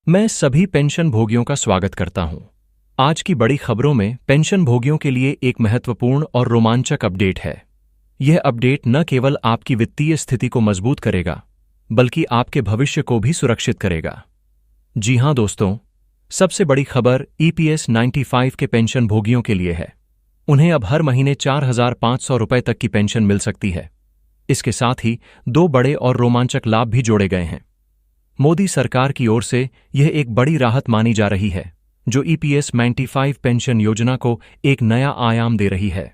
मैं सभी पेंशन भोगियों का स्वागत करता हूं। आज की बड़ी खबरों में पेंशन भोगियों के लिए एक महत्वपूर्ण और रोमांचक अपडेट है। यह अपडेट न केवल आपकी वित्तीय स्थिति को मजबूत करेगा, बल्कि आपके भविष्य को भी सुरक्षित करेगा। जी हां दोस्तों, सबसे बड़ी खबर EPS 95 के पेंशन भोगियों के लिए है। उन्हें अब हर महीने 4,500 रुपये तक की पेंशन मिल सकती है। इसके साथ ही दो बड़े और रोमांचक लाभ भी जोड़े गए हैं। मोदी सरकार की ओर से यह एक बड़ी राहत मानी जा रही है, जो EPS 95 पेंशन योजना को एक नया आयाम दे रही है।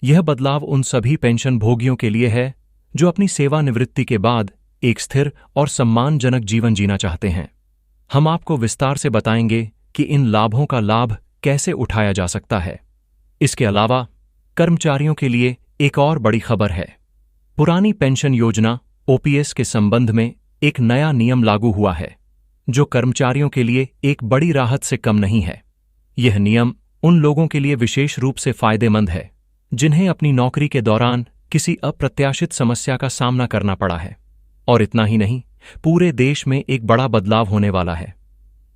यह बदलाव उन सभी पेंशन भोगियों के लिए है जो अपनी सेवानिवृत्ति के बाद एक स्थिर और सम्मानजनक जीवन जीना चाहते हैं। हम आपको विस्तार से बताएंगे कि इन लाभों का लाभ कैसे उठाया जा सकता है। इसके अलावा कर्मचारियों के लिए एक और बड़ी खबर है। पुरानी पेंशन योजना OPS के संबंध में एक नया नियम लागू हुआ है, जो कर्मचारियों के लिए एक बड़ी राहत से कम नहीं है। यह नियम उन लोगों के लिए विशेष रूप से फायदेमंद है जिन्हें अपनी नौकरी के दौरान किसी अप्रत्याशित समस्या का सामना करना पड़ा है। और इतना ही नहीं, पूरे देश में एक बड़ा बदलाव होने वाला है।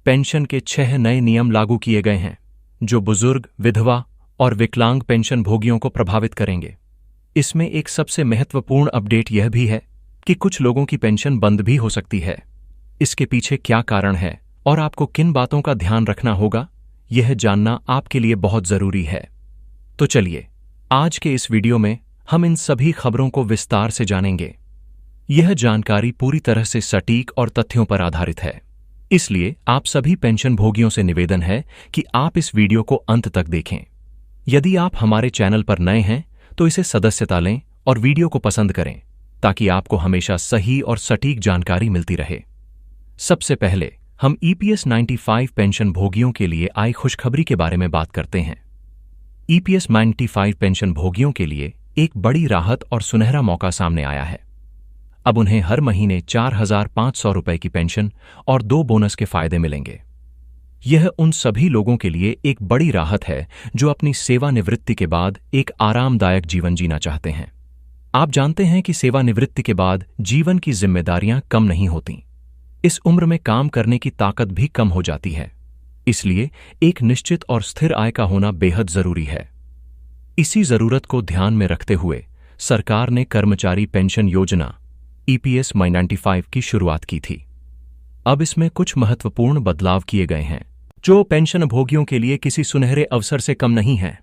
पेंशन के 6 नए नियम लागू किए गए हैं, जो बुजुर्ग, विधवा और विकलांग पेंशन भोगियों को प्रभावित करेंगे। इसमें एक सबसे महत्वपूर्ण अपडेट यह भी है कि कुछ लोगों की पेंशन बंद भी हो सकती है। इसके पीछे क्या कारण है और आपको किन बातों का ध्यान रखना होगा, यह जानना आपके लिए बहुत जरूरी है। तो चलिए, आज के इस वीडियो में हम इन सभी खबरों को विस्तार से जानेंगे। यह जानकारी पूरी तरह से सटीक और तथ्यों पर आधारित है, इसलिए आप सभी पेंशन भोगियों से निवेदन है कि आप इस वीडियो को अंत तक देखें। यदि आप हमारे चैनल पर नए हैं तो इसे सदस्यता लें और वीडियो को पसंद करें, ताकि आपको हमेशा सही और सटीक जानकारी मिलती रहे। सबसे पहले हम EPS 95 पेंशन भोगियों के लिए आई खुशखबरी के बारे में बात करते हैं। EPS 95 पेंशन भोगियों के लिए एक बड़ी राहत और सुनहरा मौका सामने आया है। अब उन्हें हर महीने 4,500 रुपये की पेंशन और 2 बोनस के फायदे मिलेंगे। यह उन सभी लोगों के लिए एक बड़ी राहत है जो अपनी सेवानिवृत्ति के बाद एक आरामदायक जीवन जीना चाहते हैं। आप जानते हैं कि सेवानिवृत्ति के बाद जीवन की जिम्मेदारियां कम नहीं होती। इस उम्र में काम करने की ताकत भी कम हो जाती है, इसलिए एक निश्चित और स्थिर आय का होना बेहद जरूरी है। इसी जरूरत को ध्यान में रखते हुए सरकार ने कर्मचारी पेंशन योजना EPS 95 की शुरुआत की थी। अब इसमें कुछ महत्वपूर्ण बदलाव किए गए हैं, जो पेंशन भोगियों के लिए किसी सुनहरे अवसर से कम नहीं है।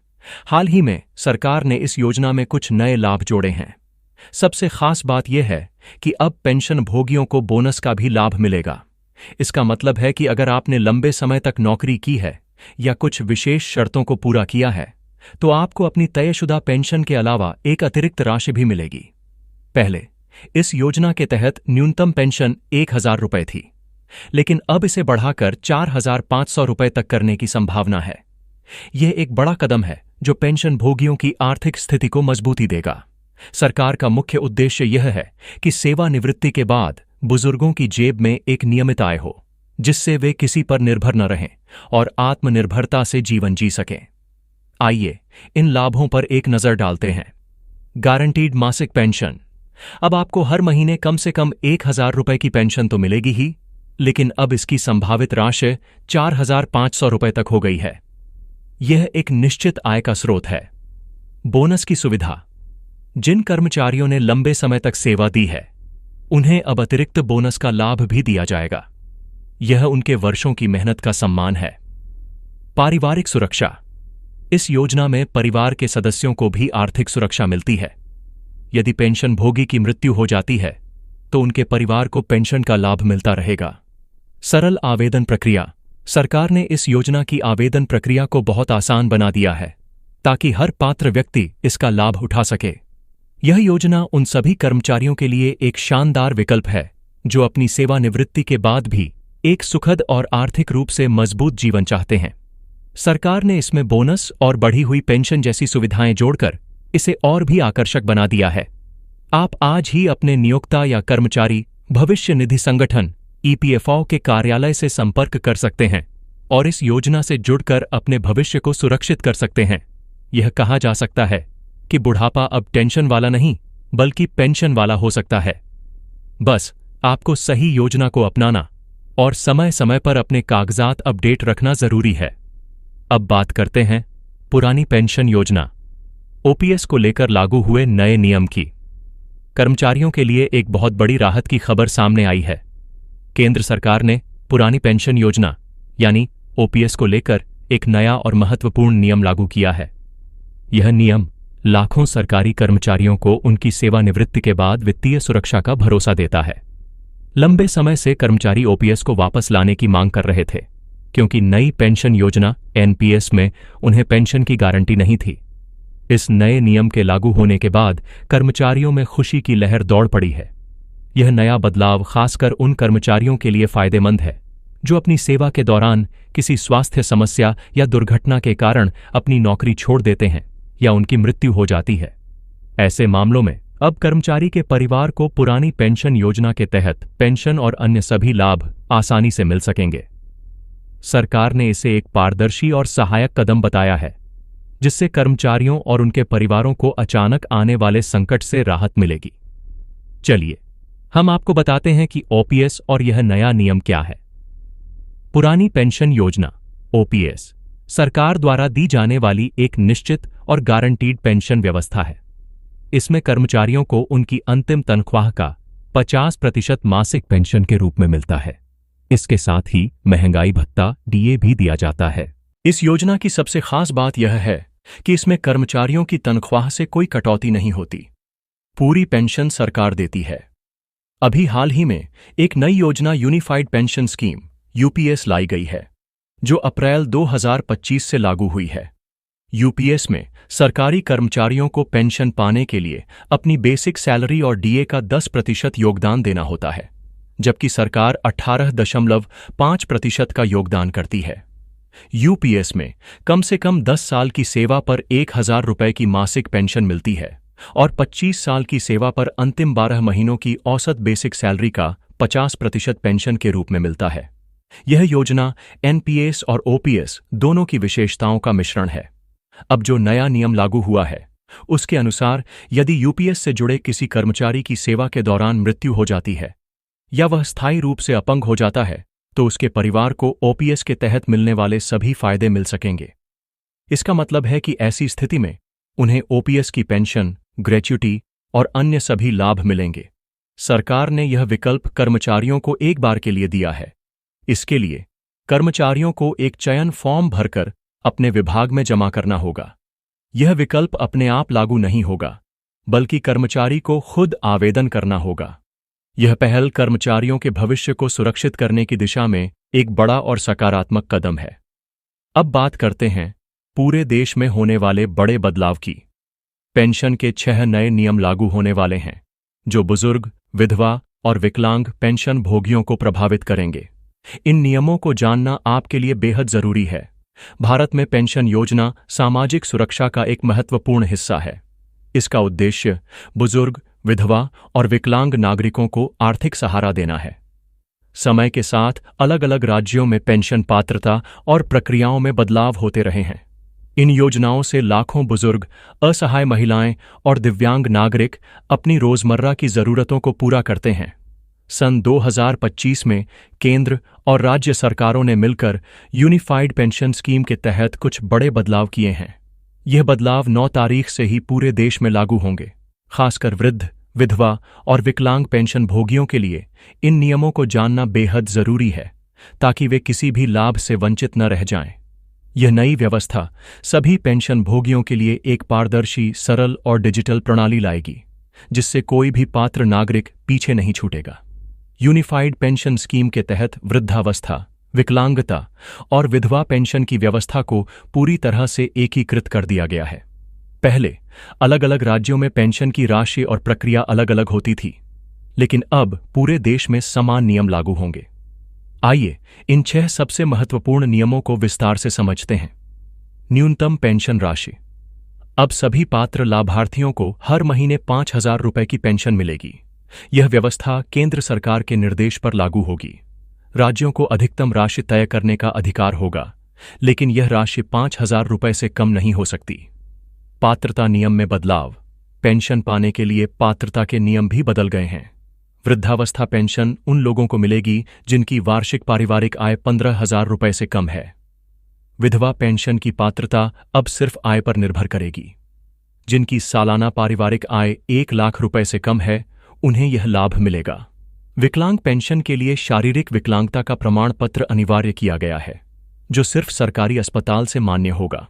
हाल ही में सरकार ने इस योजना में कुछ नए लाभ जोड़े हैं। सबसे खास बात यह है कि अब पेंशन भोगियों को बोनस का भी लाभ मिलेगा। इसका मतलब है कि अगर आपने लंबे समय तक नौकरी की है या कुछ विशेष शर्तों को पूरा किया है, तो आपको अपनी तयशुदा पेंशन के अलावा एक अतिरिक्त राशि भी मिलेगी। पहले इस योजना के तहत न्यूनतम पेंशन 1,000 रुपये थी, लेकिन अब इसे बढ़ाकर 4,500 रुपये तक करने की संभावना है। यह एक बड़ा कदम है जो पेंशन भोगियों की आर्थिक स्थिति को मजबूती देगा। सरकार का मुख्य उद्देश्य यह है कि सेवानिवृत्ति के बाद बुजुर्गों की जेब में एक नियमित आय हो, जिससे वे किसी पर निर्भर न रहें और आत्मनिर्भरता से जीवन जी सकें। आइए इन लाभों पर एक नजर डालते हैं। गारंटीड मासिक पेंशन। अब आपको हर महीने कम से कम 1,000 रुपये की पेंशन तो मिलेगी ही, लेकिन अब इसकी संभावित राशि 4,500 रुपये तक हो गई है। यह एक निश्चित आय का स्रोत है। बोनस की सुविधा। जिन कर्मचारियों ने लंबे समय तक सेवा दी है, उन्हें अब अतिरिक्त बोनस का लाभ भी दिया जाएगा। यह उनके वर्षों की मेहनत का सम्मान है। पारिवारिक सुरक्षा। इस योजना में परिवार के सदस्यों को भी आर्थिक सुरक्षा मिलती है। यदि पेंशन भोगी की मृत्यु हो जाती है, तो उनके परिवार को पेंशन का लाभ मिलता रहेगा। सरल आवेदन प्रक्रिया। सरकार ने इस योजना की आवेदन प्रक्रिया को बहुत आसान बना दिया है, ताकि हर पात्र व्यक्ति इसका लाभ उठा सके। यह योजना उन सभी कर्मचारियों के लिए एक शानदार विकल्प है जो अपनी सेवानिवृत्ति के बाद भी एक सुखद और आर्थिक रूप से मजबूत जीवन चाहते हैं। सरकार ने इसमें बोनस और बढ़ी हुई पेंशन जैसी सुविधाएं जोड़कर इसे और भी आकर्षक बना दिया है। आप आज ही अपने नियोक्ता या कर्मचारी भविष्य निधि संगठन EPFO के कार्यालय से संपर्क कर सकते हैं और इस योजना से जुड़कर अपने भविष्य को सुरक्षित कर सकते हैं। यह कहा जा सकता है कि बुढ़ापा अब टेंशन वाला नहीं, बल्कि पेंशन वाला हो सकता है। बस आपको सही योजना को अपनाना और समय समय पर अपने कागजात अपडेट रखना जरूरी है। अब बात करते हैं पुरानी पेंशन योजना ओपीएस को लेकर लागू हुए नए नियम की। कर्मचारियों के लिए एक बहुत बड़ी राहत की खबर सामने आई है। केंद्र सरकार ने पुरानी पेंशन योजना यानी ओपीएस को लेकर एक नया और महत्वपूर्ण नियम लागू किया है। यह नियम लाखों सरकारी कर्मचारियों को उनकी सेवानिवृत्ति के बाद वित्तीय सुरक्षा का भरोसा देता है। लंबे समय से कर्मचारी ओपीएस को वापस लाने की मांग कर रहे थे, क्योंकि नई पेंशन योजना एनपीएस में उन्हें पेंशन की गारंटी नहीं थी। इस नए नियम के लागू होने के बाद कर्मचारियों में खुशी की लहर दौड़ पड़ी है। यह नया बदलाव खासकर उन कर्मचारियों के लिए फायदेमंद है जो अपनी सेवा के दौरान किसी स्वास्थ्य समस्या या दुर्घटना के कारण अपनी नौकरी छोड़ देते हैं या उनकी मृत्यु हो जाती है। ऐसे मामलों में अब कर्मचारी के परिवार को पुरानी पेंशन योजना के तहत पेंशन और अन्य सभी लाभ आसानी से मिल सकेंगे। सरकार ने इसे एक पारदर्शी और सहायक कदम बताया है, जिससे कर्मचारियों और उनके परिवारों को अचानक आने वाले संकट से राहत मिलेगी। चलिए, हम आपको बताते हैं कि ओपीएस और यह नया नियम क्या है। पुरानी पेंशन योजना ओपीएस सरकार द्वारा दी जाने वाली एक निश्चित और गारंटीड पेंशन व्यवस्था है। इसमें कर्मचारियों को उनकी अंतिम तनख्वाह का 50% मासिक पेंशन के रूप में मिलता है। इसके साथ ही महंगाई भत्ता डीए भी दिया जाता है। इस योजना की सबसे खास बात यह है कि इसमें कर्मचारियों की तनख्वाह से कोई कटौती नहीं होती। पूरी पेंशन सरकार देती है। अभी हाल ही में एक नई योजना यूनिफाइड पेंशन स्कीम यूपीएस लाई गई है, जो अप्रैल 2025 से लागू हुई है। यूपीएस में सरकारी कर्मचारियों को पेंशन पाने के लिए अपनी बेसिक सैलरी और डीए का 10% योगदान देना होता है, जबकि सरकार 18.5% का योगदान करती है। यूपीएस में कम से कम 10 साल की सेवा पर 1,000 रुपये की मासिक पेंशन मिलती है और 25 साल की सेवा पर अंतिम 12 महीनों की औसत बेसिक सैलरी का 50% पेंशन के रूप में मिलता है। यह योजना एनपीएस और ओपीएस दोनों की विशेषताओं का मिश्रण है। अब जो नया नियम लागू हुआ है, उसके अनुसार यदि यूपीएस से जुड़े किसी कर्मचारी की सेवा के दौरान मृत्यु हो जाती है या वह स्थायी रूप से अपंग हो जाता है, तो उसके परिवार को ओपीएस के तहत मिलने वाले सभी फायदे मिल सकेंगे। इसका मतलब है कि ऐसी स्थिति में उन्हें ओपीएस की पेंशन, ग्रेच्युटी और अन्य सभी लाभ मिलेंगे। सरकार ने यह विकल्प कर्मचारियों को एक बार के लिए दिया है। इसके लिए कर्मचारियों को एक चयन फॉर्म भरकर अपने विभाग में जमा करना होगा। यह विकल्प अपने आप लागू नहीं होगा, बल्कि कर्मचारी को खुद आवेदन करना होगा। यह पहल कर्मचारियों के भविष्य को सुरक्षित करने की दिशा में एक बड़ा और सकारात्मक कदम है। अब बात करते हैं पूरे देश में होने वाले बड़े बदलाव की। पेंशन के 6 नए नियम लागू होने वाले हैं, जो बुजुर्ग, विधवा और विकलांग पेंशन भोगियों को प्रभावित करेंगे। इन नियमों को जानना आपके लिए बेहद जरूरी है। भारत में पेंशन योजना सामाजिक सुरक्षा का एक महत्वपूर्ण हिस्सा है। इसका उद्देश्य बुजुर्ग, विधवा और विकलांग नागरिकों को आर्थिक सहारा देना है। समय के साथ अलग अलग राज्यों में पेंशन पात्रता और प्रक्रियाओं में बदलाव होते रहे हैं। इन योजनाओं से लाखों बुजुर्ग, असहाय महिलाएं और दिव्यांग नागरिक अपनी रोजमर्रा की जरूरतों को पूरा करते हैं। सन 2025 में केंद्र और राज्य सरकारों ने मिलकर यूनिफाइड पेंशन स्कीम के तहत कुछ बड़े बदलाव किए हैं। यह बदलाव 9 तारीख से ही पूरे देश में लागू होंगे। खासकर वृद्ध, विधवा और विकलांग पेंशन भोगियों के लिए इन नियमों को जानना बेहद जरूरी है, ताकि वे किसी भी लाभ से वंचित न रह जाएं। यह नई व्यवस्था सभी पेंशन भोगियों के लिए एक पारदर्शी, सरल और डिजिटल प्रणाली लाएगी, जिससे कोई भी पात्र नागरिक पीछे नहीं छूटेगा। यूनिफाइड पेंशन स्कीम के तहत वृद्धावस्था, विकलांगता और विधवा पेंशन की व्यवस्था को पूरी तरह से एकीकृत कर दिया गया है। पहले अलग अलग राज्यों में पेंशन की राशि और प्रक्रिया अलग अलग होती थी, लेकिन अब पूरे देश में समान नियम लागू होंगे। आइए इन 6 सबसे महत्वपूर्ण नियमों को विस्तार से समझते हैं। न्यूनतम पेंशन राशि। अब सभी पात्र लाभार्थियों को हर महीने 5,000 रुपये की पेंशन मिलेगी। यह व्यवस्था केंद्र सरकार के निर्देश पर लागू होगी। राज्यों को अधिकतम राशि तय करने का अधिकार होगा, लेकिन यह राशि 5,000 रुपये से कम नहीं हो सकती। पात्रता नियम में बदलाव। पेंशन पाने के लिए पात्रता के नियम भी बदल गए हैं। वृद्धावस्था पेंशन उन लोगों को मिलेगी जिनकी वार्षिक पारिवारिक आय 15,000 रुपए से कम है। विधवा पेंशन की पात्रता अब सिर्फ आय पर निर्भर करेगी। जिनकी सालाना पारिवारिक आय 1 लाख रुपए से कम है, उन्हें यह लाभ मिलेगा। विकलांग पेंशन के लिए शारीरिक विकलांगता का प्रमाण पत्र अनिवार्य किया गया है, जो सिर्फ सरकारी अस्पताल से मान्य होगा।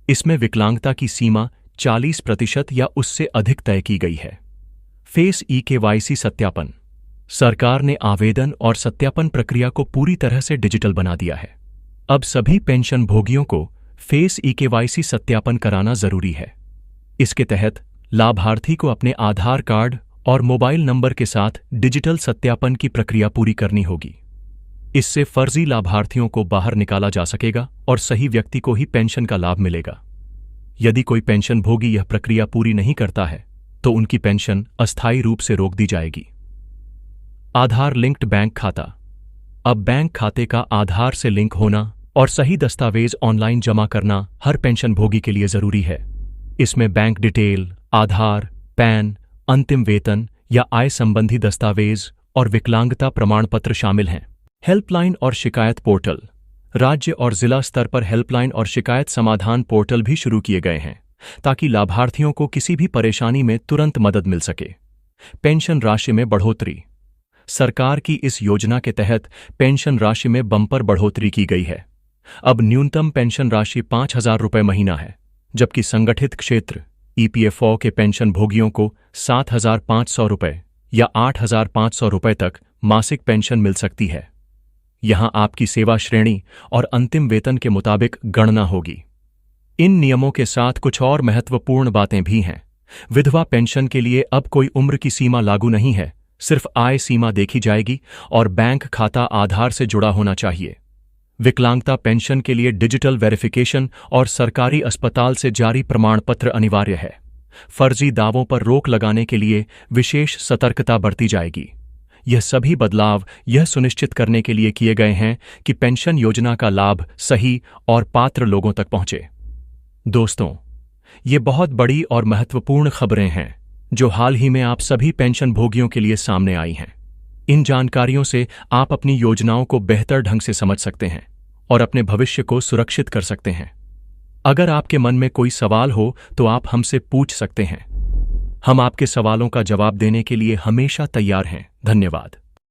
इसमें विकलांगता की सीमा 40% या उससे अधिक तय की गई है। फेस ई-केवाईसी सत्यापन। सरकार ने आवेदन और सत्यापन प्रक्रिया को पूरी तरह से डिजिटल बना दिया है। अब सभी पेंशन भोगियों को फेस ई-केवाईसी सत्यापन कराना जरूरी है। इसके तहत लाभार्थी को अपने आधार कार्ड और मोबाइल नंबर के साथ डिजिटल सत्यापन की प्रक्रिया पूरी करनी होगी। इससे फर्जी लाभार्थियों को बाहर निकाला जा सकेगा और सही व्यक्ति को ही पेंशन का लाभ मिलेगा। यदि कोई पेंशन भोगी यह प्रक्रिया पूरी नहीं करता है, तो उनकी पेंशन अस्थायी रूप से रोक दी जाएगी। आधार लिंक्ड बैंक खाता। अब बैंक खाते का आधार से लिंक होना और सही दस्तावेज ऑनलाइन जमा करना हर पेंशन भोगी के लिए जरूरी है। इसमें बैंक डिटेल, आधार, पैन, अंतिम वेतन या आय संबंधी दस्तावेज और विकलांगता प्रमाण पत्र शामिल हैं। हेल्पलाइन और शिकायत पोर्टल। राज्य और जिला स्तर पर हेल्पलाइन और शिकायत समाधान पोर्टल भी शुरू किए गए हैं, ताकि लाभार्थियों को किसी भी परेशानी में तुरंत मदद मिल सके। पेंशन राशि में बढ़ोतरी। सरकार की इस योजना के तहत पेंशन राशि में बम्पर बढ़ोतरी की गई है। अब न्यूनतम पेंशन राशि 5,000 रुपये महीना है, जबकि संगठित क्षेत्र ईपीएफओ के पेंशन भोगियों को 7,500 रुपये या 8,500 रुपये तक मासिक पेंशन मिल सकती है। यहां आपकी सेवा श्रेणी और अंतिम वेतन के मुताबिक गणना होगी। इन नियमों के साथ कुछ और महत्वपूर्ण बातें भी हैं। विधवा पेंशन के लिए अब कोई उम्र की सीमा लागू नहीं है, सिर्फ आय सीमा देखी जाएगी और बैंक खाता आधार से जुड़ा होना चाहिए। विकलांगता पेंशन के लिए डिजिटल वेरिफिकेशन और सरकारी अस्पताल से जारी प्रमाण पत्र अनिवार्य है। फर्जी दावों पर रोक लगाने के लिए विशेष सतर्कता बरती जाएगी। यह सभी बदलाव यह सुनिश्चित करने के लिए किए गए हैं कि पेंशन योजना का लाभ सही और पात्र लोगों तक पहुंचे। दोस्तों, ये बहुत बड़ी और महत्वपूर्ण खबरें हैं जो हाल ही में आप सभी पेंशन भोगियों के लिए सामने आई हैं। इन जानकारियों से आप अपनी योजनाओं को बेहतर ढंग से समझ सकते हैं और अपने भविष्य को सुरक्षित कर सकते हैं। अगर आपके मन में कोई सवाल हो तो आप हमसे पूछ सकते हैं। हम आपके सवालों का जवाब देने के लिए हमेशा तैयार हैं। धन्यवाद।